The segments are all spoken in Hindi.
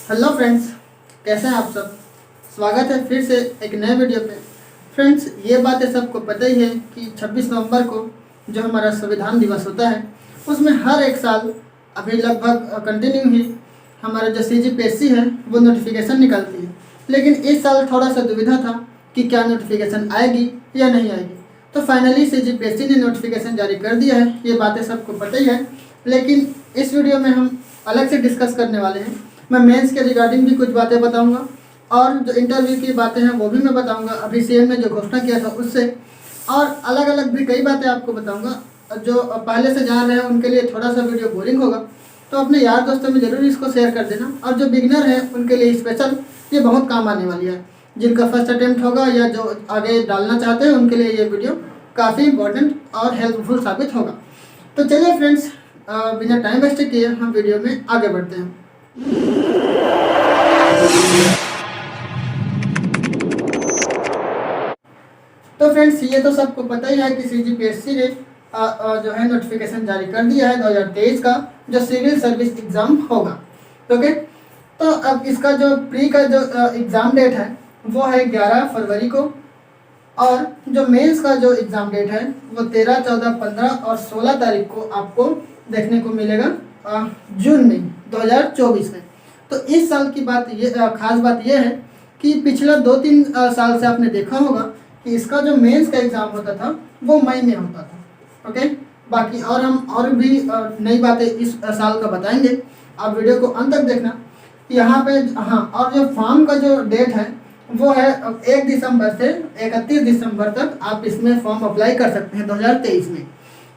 हेलो फ्रेंड्स, कैसे हैं आप सब। स्वागत है फिर से एक नए वीडियो पे। फ्रेंड्स, ये बात है सबको पता ही है कि 26 नवंबर को जो हमारा संविधान दिवस होता है उसमें हर एक साल अभी लगभग कंटिन्यू ही हमारा जो CGPSC है वो नोटिफिकेशन निकालती है। लेकिन इस साल थोड़ा सा दुविधा था कि क्या नोटिफिकेशन आएगी या नहीं आएगी। तो फाइनली CGPSC ने नोटिफिकेशन जारी कर दिया है, ये बातें सबको पता ही है। लेकिन इस वीडियो में हम अलग से डिस्कस करने वाले हैं। मैं मेंस के रिगार्डिंग भी कुछ बातें बताऊंगा और जो इंटरव्यू की बातें हैं वो भी मैं बताऊंगा, अभी CM ने जो घोषणा किया था उससे, और अलग अलग भी कई बातें आपको बताऊंगा। जो पहले से जान रहे हैं उनके लिए थोड़ा सा वीडियो बोरिंग होगा, तो अपने यार दोस्तों में ज़रूर इसको शेयर कर देना। और जो बिगनर है उनके लिए स्पेशल ये बहुत काम आने वाली है। जिनका फर्स्ट अटेम्प्ट होगा या जो आगे डालना चाहते हैं उनके लिए ये वीडियो काफ़ी इंपॉर्टेंट और हेल्पफुल साबित होगा। तो चलिए फ्रेंड्स, बिना टाइम वेस्ट किए हम वीडियो में आगे बढ़ते हैं। तो फ्रेंड्स, ये तो सबको पता ही है कि CGPSC ने जो है नोटिफिकेशन जारी कर दिया है 2023 का जो सिविल सर्विस एग्ज़ाम होगा। ओके, तो अब इसका जो प्री का जो एग्ज़ाम डेट है वो है 11 फरवरी को, और जो मेंस का जो एग्ज़ाम डेट है वो 13, 14, 15 और 16 तारीख को आपको देखने को मिलेगा जून में 2024 में। तो इस साल की बात ये खास बात ये है कि पिछला 2-3 साल से आपने देखा होगा कि इसका जो मेंस का एग्ज़ाम होता था वो मई में होता था। ओके, बाकी और हम और भी नई बातें इस साल का बताएंगे, आप वीडियो को अंत तक देखना। यहाँ पे हाँ, और जो फॉर्म का जो डेट है वो है 1 दिसंबर से 31 दिसंबर तक आप इसमें फॉर्म अप्लाई कर सकते हैं 2023 में।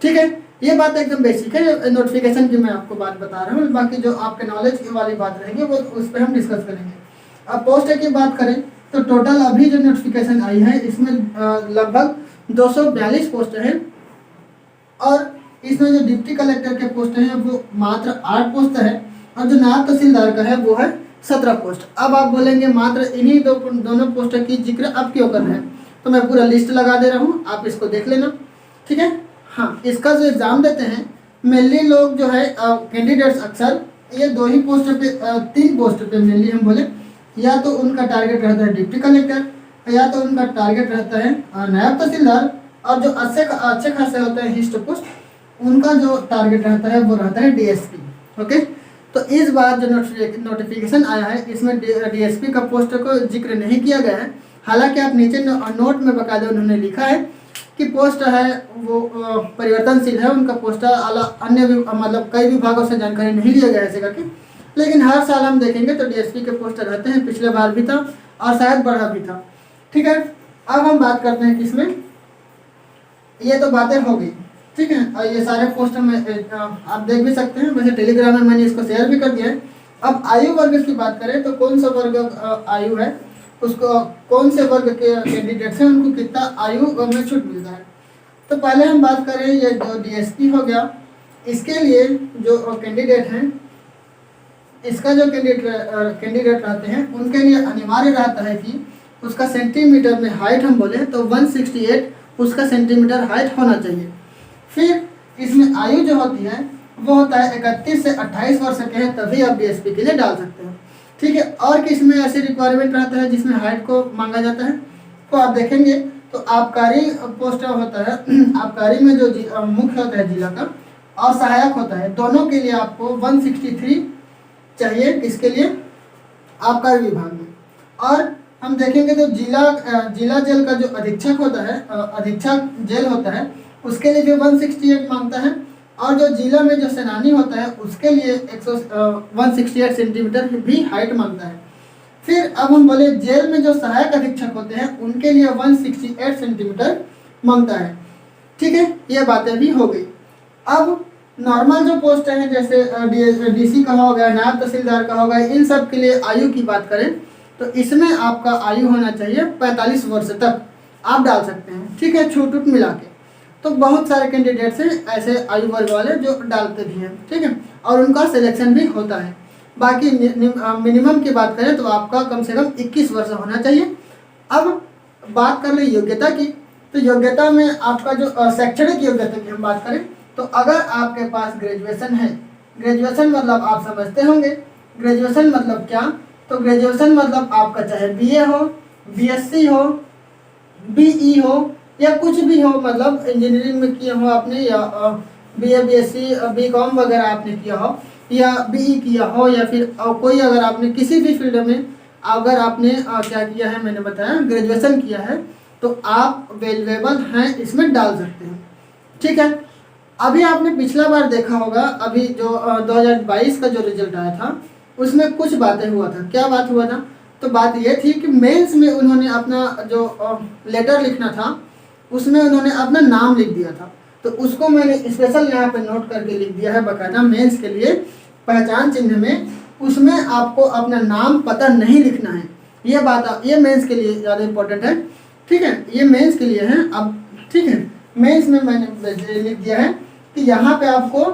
ठीक है, ये बात एकदम बेसिक है, नोटिफिकेशन की मैं आपको बात बता रहा हूँ। बाकी जो आपके नॉलेज वाली बात रहेगी वो उस पर हम डिस्कस करेंगे। अब पोस्ट की बात करें तो टोटल अभी जो नोटिफिकेशन आई है इसमें लगभग 242 पोस्ट हैं, और इसमें जो डिप्टी कलेक्टर के पोस्ट हैं वो मात्र 8 पोस्ट है, और जो नायब तहसीलदार का है वो है 17 पोस्ट। अब आप बोलेंगे मात्र इन्हीं दोनों पोस्ट की जिक्र अब क्यों कर रहे हैं, तो मैं पूरा लिस्ट लगा दे रहा हूँ, आप इसको देख लेना। ठीक है, हाँ, इसका जो एग्ज़ाम देते हैं मेनली लोग जो है कैंडिडेट्स अक्सर ये 2 ही पोस्ट पे 3 पोस्ट पे मेनली हम बोले, या तो उनका टारगेट रहता है डिप्टी कलेक्टर, या तो उनका टारगेट रहता है नायब तहसीलदार, और जो अच्छे खासे होते हैं हिस्ट पोस्ट उनका जो टारगेट रहता है वो रहता है DSP। ओके, तो इस बार जो नोटिफिकेशन आया है इसमें DSP का पोस्ट को जिक्र नहीं किया गया है। हालांकि आप नीचे नोट में बकायदा उन्होंने लिखा है कि पोस्ट है वो परिवर्तनशील है, उनका पोस्ट अन्य मतलब कई विभागों से जानकारी नहीं लिया गया ऐसे करके। लेकिन हर साल हम देखेंगे तो DSP के पोस्ट रहते हैं, पिछले बार भी था और शायद बढ़ा भी था। ठीक है, अब हम बात करते हैं किसमें, ये तो बातें हो गई। ठीक है, और ये सारे पोस्ट में आप देख भी सकते हैं, वैसे टेलीग्राम में मैंने इसको शेयर भी कर दिया है। अब आयु वर्ग की बात करें तो कौन सा वर्ग आयु है, उसको कौन से वर्ग के कैंडिडेट्स हैं उनको कितना आयु में छूट मिलता है। तो पहले हम बात करें ये जो DSP हो गया, इसके लिए जो कैंडिडेट हैं, इसका जो कैंडिडेट रहते हैं उनके लिए अनिवार्य रहता है कि उसका सेंटीमीटर में हाइट हम बोले तो 168 उसका सेंटीमीटर हाइट होना चाहिए। फिर इसमें आयु जो होती है वो होता है 31 से 28 वर्ष के हैं, तभी आप DSP के लिए डाल सकते हो। ठीक है, और किसमें ऐसे रिक्वायरमेंट रहता है जिसमें हाइट को मांगा जाता है, तो आप देखेंगे तो आबकारी पोस्ट होता है, आबकारी में जो मुख्य होता है जिला का, और सहायक होता है, दोनों के लिए आपको 163 चाहिए। किसके लिए, आबकारी विभाग में। और हम देखेंगे तो जिला जेल का जो अधीक्षक होता है, अधीक्षक जेल होता है, उसके लिए भी 168 मांगता है, और जो जिला में जो सेनानी होता है उसके लिए 168 सेंटीमीटर भी हाइट मांगता है। फिर अब हम बोले जेल में जो सहायक अधीक्षक होते हैं उनके लिए 168 सेंटीमीटर मांगता है। ठीक है, ये बातें भी हो गई। अब नॉर्मल जो पोस्ट हैं जैसे DC का हो गया, नायब तहसीलदार का हो गया, इन सब के लिए आयु की बात करें तो इसमें आपका आयु होना चाहिए 45 वर्ष तक आप डाल सकते हैं। ठीक है, छूट उट मिला के तो बहुत सारे कैंडिडेट्स हैं ऐसे आयु वर्ग वाले जो डालते भी हैं। ठीक है, और उनका सिलेक्शन भी होता है। बाकी मिनिमम की बात करें तो आपका कम से कम 21 वर्ष होना चाहिए। अब बात कर ले योग्यता की, तो योग्यता में आपका जो शैक्षणिक योग्यता की हम बात करें तो अगर आपके पास ग्रेजुएशन है, ग्रेजुएशन मतलब आप समझते होंगे ग्रेजुएशन मतलब क्या, तो ग्रेजुएशन मतलब आपका चाहे बीए हो, बीएससी हो, बीई हो या कुछ भी हो, मतलब इंजीनियरिंग में किया हो आपने, या बीए बीएससी बीकॉम वगैरह आपने किया हो, या बीई किया हो, या फिर कोई अगर आपने किसी भी फील्ड में अगर आपने क्या किया है, मैंने बताया ग्रेजुएशन किया है, तो आप वेल्युएबल हैं इसमें डाल सकते हैं। ठीक है, अभी आपने पिछला बार देखा होगा, अभी जो 2022 का जो रिजल्ट आया था उसमें कुछ बातें हुआ था। क्या बात हुआ था, तो बात ये थी कि मेंस में उन्होंने अपना जो लेटर लिखना था उसमें उन्होंने अपना नाम लिख दिया था, तो उसको मैंने स्पेशल यहाँ पे नोट करके लिख दिया है बाकायदा मेंस के लिए पहचान चिन्ह में, उसमें आपको अपना नाम पता नहीं लिखना है। ये बात ये मेंस के लिए ज़्यादा इम्पोर्टेंट है। ठीक है, ये मेंस के लिए है। अब ठीक है, मेंस में मैंने लिख दिया है कि यहाँ पे आपको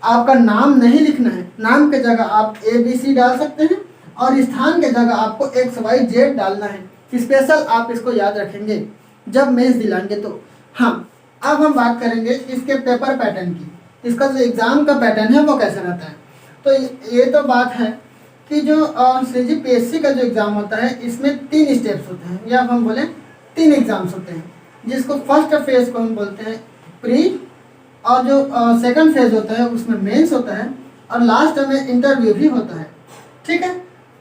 आपका नाम नहीं लिखना है, नाम के जगह आप ABC डाल सकते हैं और स्थान के जगह आपको XYZ डालना है। स्पेशल आप इसको याद रखेंगे जब मेंस दिलाएंगे तो। हाँ, अब हम बात करेंगे इसके पेपर पैटर्न की, इसका जो एग्ज़ाम का पैटर्न है वो कैसा रहता है। तो ये तो बात है कि जो CGPSC का जो एग्ज़ाम होता है इसमें 3 स्टेप्स होते हैं, या हम बोले 3 एग्ज़ाम्स होते हैं, जिसको फर्स्ट फेज़ को हम बोलते हैं प्री, और जो सेकंड फेज़ होता है उसमें मेंस होता है, और लास्ट में इंटरव्यू भी होता है। ठीक है,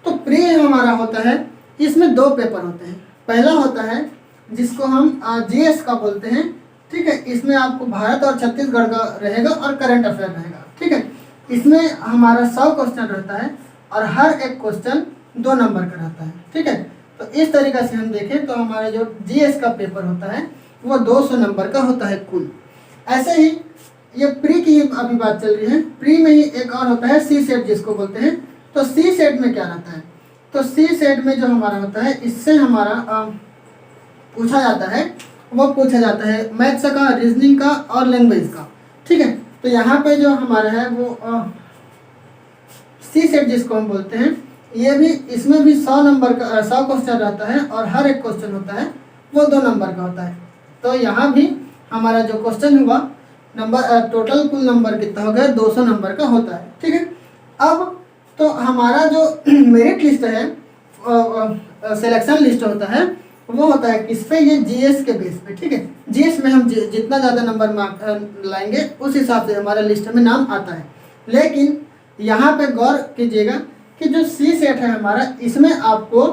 तो प्री हमारा होता है, इसमें 2 पेपर होते हैं। पहला होता है जिसको हम GS का बोलते हैं। ठीक है, इसमें आपको भारत और छत्तीसगढ़ का रहेगा और करंट अफेयर रहेगा। ठीक है, इसमें हमारा 100 क्वेश्चन रहता है और हर एक क्वेश्चन 2 नंबर का रहता है। ठीक है, तो इस तरीक़े से हम देखें तो हमारा जो GS का पेपर होता है वो 200 नंबर का होता है कुल। ऐसे ही ये प्री की अभी बात चल रही है, प्री में ही एक और होता है C सेट जिसको बोलते हैं। तो C सेट में क्या रहता है, तो C सेट में जो हमारा होता है इससे हमारा पूछा जाता है, वो पूछा जाता है मैथ्स का, रीजनिंग का और लैंग्वेज का। ठीक है, तो यहाँ पे जो हमारा है वो C सेट जिसको हम बोलते हैं, ये भी इसमें भी 100 नंबर का 100 क्वेश्चन रहता है और हर एक क्वेश्चन होता है वो 2 नंबर का होता है। तो यहाँ भी हमारा जो क्वेश्चन हुआ नंबर टोटल कुल नंबर कितना हो गया, 200 नंबर का होता है। ठीक है, अब तो हमारा जो मेरिट लिस्ट है, सिलेक्शन लिस्ट होता है, वो होता है किस पे, ये GS के बेस पे। ठीक है, GS में हम जितना ज़्यादा नंबर लाएंगे उस हिसाब से हमारा लिस्ट में नाम आता है। लेकिन यहाँ पे गौर कीजिएगा कि जो C सेट है हमारा, इसमें आपको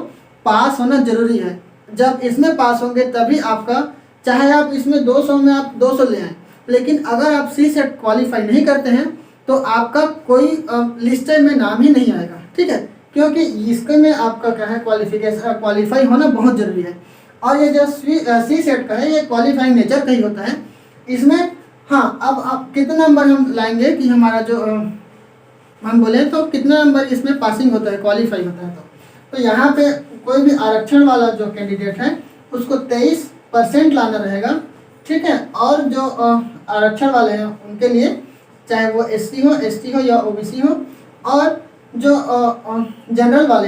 पास होना जरूरी है। जब इसमें पास होंगे तभी आपका, चाहे आप इसमें 200 में आप 200 ले आएँ, लेकिन अगर आप C सेट क्वालिफाई नहीं करते हैं तो आपका कोई लिस्ट में नाम ही नहीं आएगा। ठीक है, क्योंकि इसके में आपका क्या है, क्वालिफाई होना बहुत ज़रूरी है। और ये जो C सेट का है ये क्वालिफाइंग नेचर का ही होता है। इसमें हाँ, अब आप कितने नंबर हम लाएंगे कि हमारा जो हम बोले तो कितना नंबर इसमें पासिंग होता है, क्वालिफाई होता है। तो यहाँ पे कोई भी आरक्षण वाला जो कैंडिडेट है उसको 23% लाना रहेगा। ठीक है, और जो आरक्षण वाले हैं उनके लिए, चाहे वो SC हो, ST हो या OBC हो, और जो जनरल वाले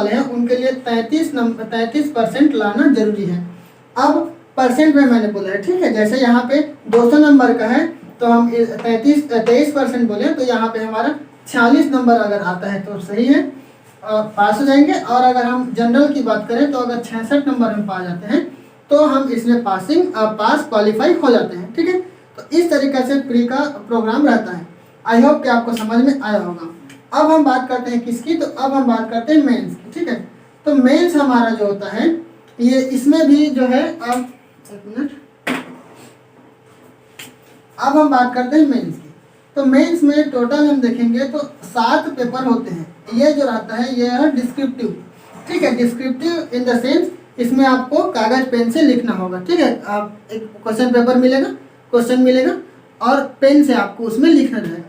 हैं उनके लिए 33% लाना जरूरी है। अब परसेंट में मैंने बोला है। ठीक है, जैसे यहाँ पे 200 नंबर का है तो हम 23% बोले तो यहाँ पे हमारा 46 नंबर अगर आता है तो सही है, पास हो जाएंगे। और अगर हम जनरल की बात करें तो अगर 66 नंबर हम पा जाते हैं तो हम इसमें पास क्वालिफाई हो जाते हैं। ठीक है, तो इस तरीके से प्री का प्रोग्राम रहता है। आई होप कि आपको समझ में आया होगा। अब हम बात करते हैं किसकी, तो अब हम बात करते हैं मेंस की। ठीक है, तो मेंस हमारा जो होता है ये, इसमें भी जो है, एक मिनट, अब हम बात करते हैं मेंस की। तो मेंस में टोटल हम देखेंगे तो 7 पेपर होते हैं। ये जो रहता है ये है डिस्क्रिप्टिव। ठीक है, डिस्क्रिप्टिव इन द सेंस इसमें आपको कागज पेन से लिखना होगा। ठीक है, आप एक क्वेश्चन पेपर मिलेगा, क्वेश्चन मिलेगा और पेन से आपको उसमें लिखना रहेगा।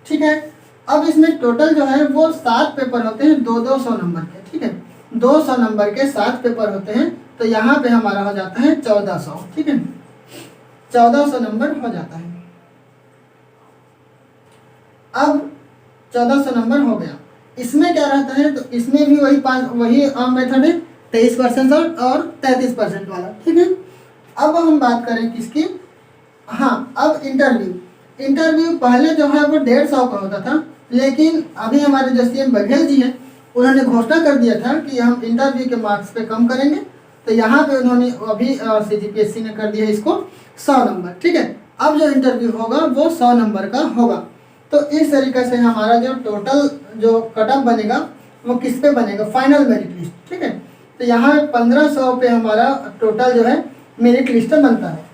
ठीक है, अब इसमें टोटल जो है वो 7 पेपर होते हैं, 200 नंबर के। ठीक है, 200 नंबर के 7 पेपर होते हैं, तो यहाँ पे हमारा हो जाता है 1400। ठीक है, 1400 नंबर हो जाता है। अब 1400 नंबर हो गया। इसमें क्या रहता है, तो इसमें भी वही मेथड है, 23% और 33% वाला। ठीक है, अब हम बात करें किसकी, हाँ, अब इंटरव्यू पहले जो है वो 150 का होता था, लेकिन अभी हमारे जो CM बघेल जी हैं उन्होंने घोषणा कर दिया था कि हम इंटरव्यू के मार्क्स पे कम करेंगे। तो यहाँ पे उन्होंने अभी CGPSC ने कर दिया इसको 100 नंबर, ठीक है। अब जो इंटरव्यू होगा वो 100 नंबर का होगा। तो इस तरीके से हमारा जो टोटल जो कट ऑफ बनेगा वो किस पे बनेगा, फाइनल मेरिट लिस्ट, ठीक है। तो यहाँ 1500 पे हमारा टोटल जो है मेरिट लिस्ट बनता है।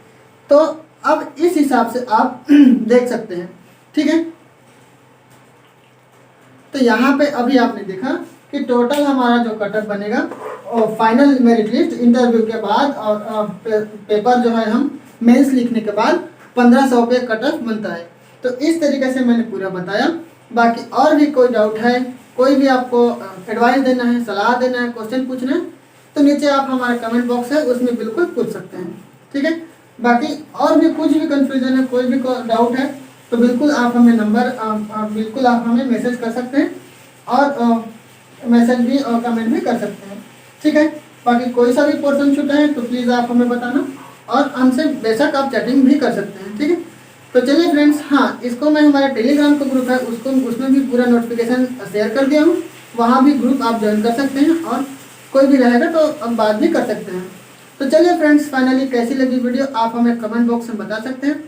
तो अब इस हिसाब से आप देख सकते हैं, ठीक है। तो यहाँ पे अभी आपने देखा कि टोटल हमारा जो कट ऑफ बनेगा और फाइनल मेरिट लिस्ट इंटरव्यू के बाद और पेपर जो है हम मेंस लिखने के बाद 1500 पे कट ऑफ बनता है। तो इस तरीके से मैंने पूरा बताया। बाकी और भी कोई डाउट है, कोई भी आपको एडवाइस देना है, सलाह देना है, क्वेश्चन पूछना है, तो नीचे आप हमारा कमेंट बॉक्स है उसमें बिल्कुल पूछ सकते हैं, ठीक है। बाकी और भी कुछ भी कन्फ्यूजन है, कोई भी डाउट है, तो बिल्कुल आप हमें बिल्कुल आप हमें मैसेज कर सकते हैं और मैसेज भी और कमेंट भी कर सकते हैं, ठीक है। बाकी कोई सा भी पोर्शन छूटा है तो प्लीज़ आप हमें बताना और हमसे बेशक आप चैटिंग भी कर सकते हैं, ठीक है। तो चलिए फ्रेंड्स, हाँ, इसको मैं हमारे टेलीग्राम का ग्रुप है उसमें भी पूरा नोटिफिकेशन शेयर कर दिया हूँ, वहाँ भी ग्रुप आप ज्वाइन कर सकते हैं और कोई भी रहेगा तो अब बात भी कर सकते हैं। तो चलिए फ्रेंड्स, फाइनली कैसी लगी वीडियो आप हमें कमेंट बॉक्स में बता सकते हैं।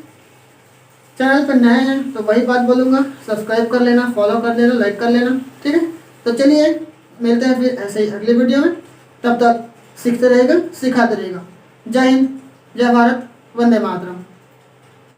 चैनल पर नए हैं तो वही बात बोलूँगा, सब्सक्राइब कर लेना, फॉलो कर लेना, लाइक कर लेना, ठीक है। तो चलिए मिलते हैं फिर ऐसे ही अगली वीडियो में, तब तक सीखते रहेगा, सिखाते रहेगा। जय हिंद, जय भारत, वंदे मातरम।